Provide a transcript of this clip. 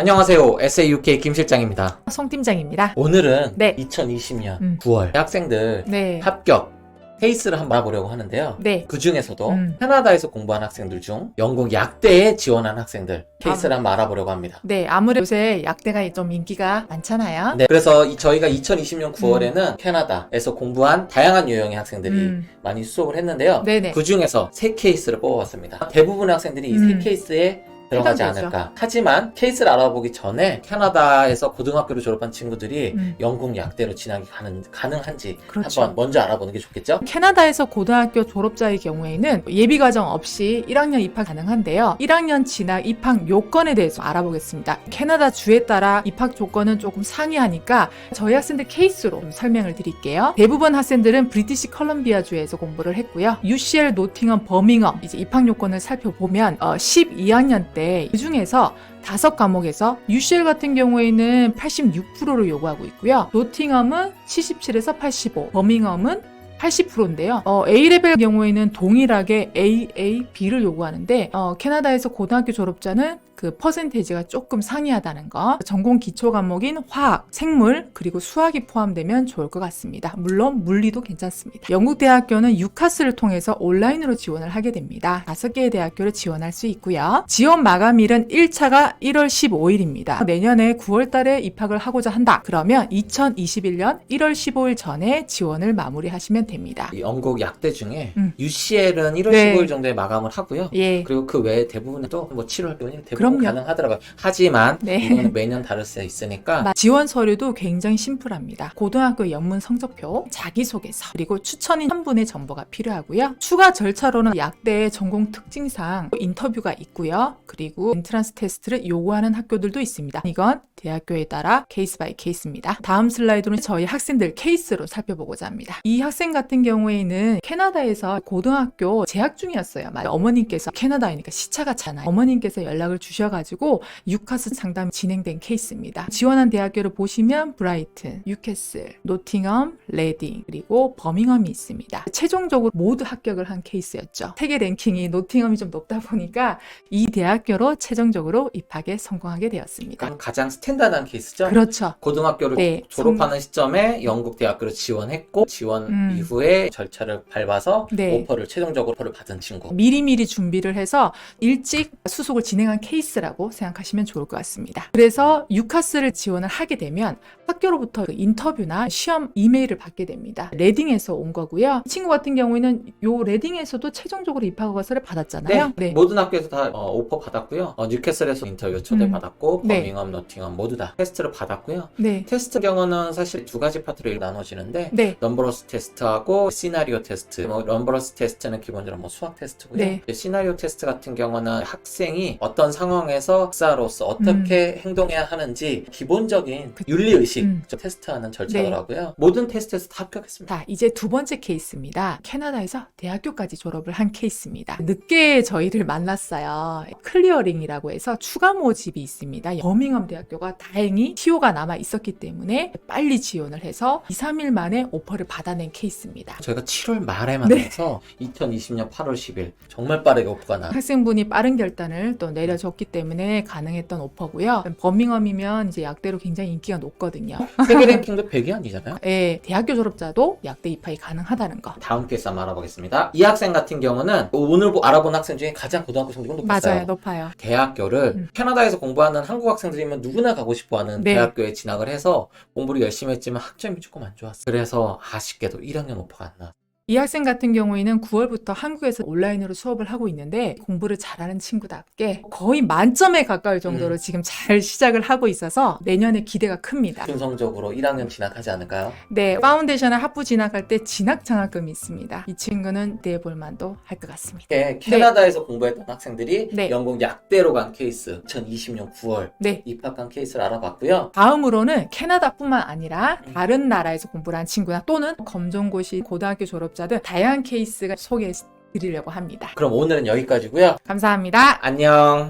안녕하세요. SAUK 김 실장입니다. 송 팀장입니다. 오늘은 네. 2020년 9월 학생들 네. 합격 케이스를 한번 알아보려고 하는데요. 네. 그 중에서도 캐나다에서 공부한 학생들 중 영국 약대에 지원한 학생들 케이스를 한번 알아보려고 합니다. 네, 아무래도 요새 약대가 좀 인기가 많잖아요. 네, 그래서 저희가 2020년 9월에는 캐나다에서 공부한 다양한 유형의 학생들이 많이 수업을 했는데요. 네네. 그 중에서 3케이스를 뽑아봤습니다. 대부분의 학생들이 이 3케이스에 들어가지 해당되죠. 않을까. 하지만 케이스를 알아보기 전에 캐나다에서 고등학교를 졸업한 친구들이 영국 약대로 진학이 가능한지 그렇죠. 한번 먼저 알아보는 게 좋겠죠? 캐나다에서 고등학교 졸업자의 경우에는 예비과정 없이 1학년 입학 가능한데요. 1학년 진학 입학 요건에 대해서 알아보겠습니다. 캐나다 주에 따라 입학 조건은 조금 상이하니까 저희 학생들 케이스로 좀 설명을 드릴게요. 대부분 학생들은 브리티시 컬럼비아 주에서 공부를 했고요. UCL, 노팅엄, 버밍엄 이제 입학 요건을 살펴보면 12학년 때 그 중에서 5과목에서 UCL 같은 경우에는 86%를 요구하고 있고요. 노팅엄은 77에서 85, 버밍엄은 80%인데요. A레벨 경우에는 동일하게 A, A, B를 요구하는데 캐나다에서 고등학교 졸업자는 그 퍼센테이지가 조금 상이하다는 거. 전공 기초 과목인 화학, 생물, 그리고 수학이 포함되면 좋을 것 같습니다. 물론 물리도 괜찮습니다. 영국 대학교는 유카스를 통해서 온라인으로 지원을 하게 됩니다. 5개의 대학교를 지원할 수 있고요. 지원 마감일은 1차가 1월 15일입니다. 내년에 9월 달에 입학을 하고자 한다. 그러면 2021년 1월 15일 전에 지원을 마무리하시면 됩니다. 이 영국 약대 중에 UCL은 1월 네. 15일 정도에 마감을 하고요. 예. 그리고 그 외에 대부분은 또 뭐 7월 또는 대부분 그럼요. 가능하더라고요. 하지만 네. 이거는 매년 다를 수 있으니까 지원 서류도 굉장히 심플합니다. 고등학교 영문 성적표, 자기소개서, 그리고 추천인 한 분의 정보가 필요하고요. 추가 절차로는 약대의 전공 특징상 인터뷰가 있고요. 그리고 엔트런스 테스트를 요구하는 학교들도 있습니다. 이건 대학교에 따라 케이스 바이 케이스입니다. 다음 슬라이드는 저희 학생들 케이스로 살펴보고자 합니다. 이 학생 같은 경우에는 캐나다에서 고등학교 재학 중이었어요. 어머님께서 캐나다이니까 시차가 잖아요. 어머님께서 연락을 주셔가지고 유카스 상담이 진행된 케이스입니다. 지원한 대학교를 보시면 브라이튼, 뉴캐슬, 노팅엄, 레딩, 그리고 버밍엄이 있습니다. 최종적으로 모두 합격을 한 케이스였죠. 세계 랭킹이 노팅엄이 좀 높다 보니까 이 대학교로 최종적으로 입학에 성공하게 되었습니다. 가장 스탠다드한 케이스죠? 그렇죠. 고등학교를 네, 졸업하는 시점에 영국 대학교를 지원했고 지원 이후에 절차를 밟아서 네. 오퍼를 최종적으로 오퍼를 받은 친구. 미리미리 준비를 해서 일찍 수속을 진행한 케이스라고 생각하시면 좋을 것 같습니다. 그래서 유카스를 지원을 하게 되면 학교로부터 그 인터뷰나 시험 이메일을 받게 됩니다. 레딩에서 온 거고요. 친구 같은 경우에는 요 레딩에서도 최종적으로 입학 허가서를 받았잖아요. 네, 모든 학교에서 다 오퍼 받았고요. 뉴캐슬에서 인터뷰 초대 받았고 네. 버밍엄, 너팅엄 모두 다 테스트를 받았고요. 네. 테스트 경우는 사실 두 가지 파트로 나눠지는데 네. 넘버러스 테스트하고 시나리오 테스트. 넘버러스 테스트는 기본적으로 수학 테스트고요. 네. 시나리오 테스트 같은 경우는 학생이 어떤 상황에서 학사로서 어떻게 행동해야 하는지 기본적인 윤리의식 테스트하는 절차더라고요. 모든 테스트에서 다 합격했습니다. 자, 이제 두 번째 케이스입니다. 캐나다에서 대학교까지 졸업을 한 케이스입니다. 늦게 저희를 만났어요. 클리어링이라고 해서 추가 모집이 있습니다. 버밍엄 대학교가 다행히 TO가 남아 있었기 때문에 빨리 지원을 해서 2, 3일 만에 오퍼를 받아낸 케이스입니다. 저희가 7월 말에 만나서 2020년 8월 10일 정말 빠르게 오퍼가 나. 학생분이 빠른 결단을 또 내려줬기 때문에 가능했던 오퍼고요. 버밍엄이면 이제 약대로 굉장히 인기가 높거든요. 세계 랭킹도 100위 아니잖아요? 네, 대학교 졸업자도 약대 입학이 가능하다는 거. 다음 케이스 한번 알아보겠습니다. 이 학생 같은 경우는 오늘 알아본 학생 중에 가장 고등학교 성적은 높았어요. 맞아요, 높아요. 대학교를 캐나다에서 공부하는 한국 학생들이면 누구나 가고 싶어하는 네. 대학교에 진학을 해서 공부를 열심히 했지만 학점이 조금 안 좋았어요. 그래서 아쉽게도 1학년 오퍼가 안 나왔어요. 이 학생 같은 경우에는 9월부터 한국에서 온라인으로 수업을 하고 있는데 공부를 잘하는 친구답게 거의 만점에 가까울 정도로 지금 잘 시작을 하고 있어서 내년에 기대가 큽니다. 순성적으로 1학년 진학하지 않을까요? 네, 파운데이션을 학부 진학할 때 진학 장학금이 있습니다. 이 친구는 내볼 만도 할 것 같습니다. 캐나다에서 공부했던 학생들이 네. 영국 약대로 간 케이스 2020년 9월 네. 입학한 케이스를 알아봤고요. 다음으로는 캐나다뿐만 아니라 다른 나라에서 공부를 한 친구나 또는 검정고시 고등학교 졸업자들 다양한 케이스가 소개해 드리려고 합니다. 그럼 오늘은 여기까지고요. 감사합니다. 안녕.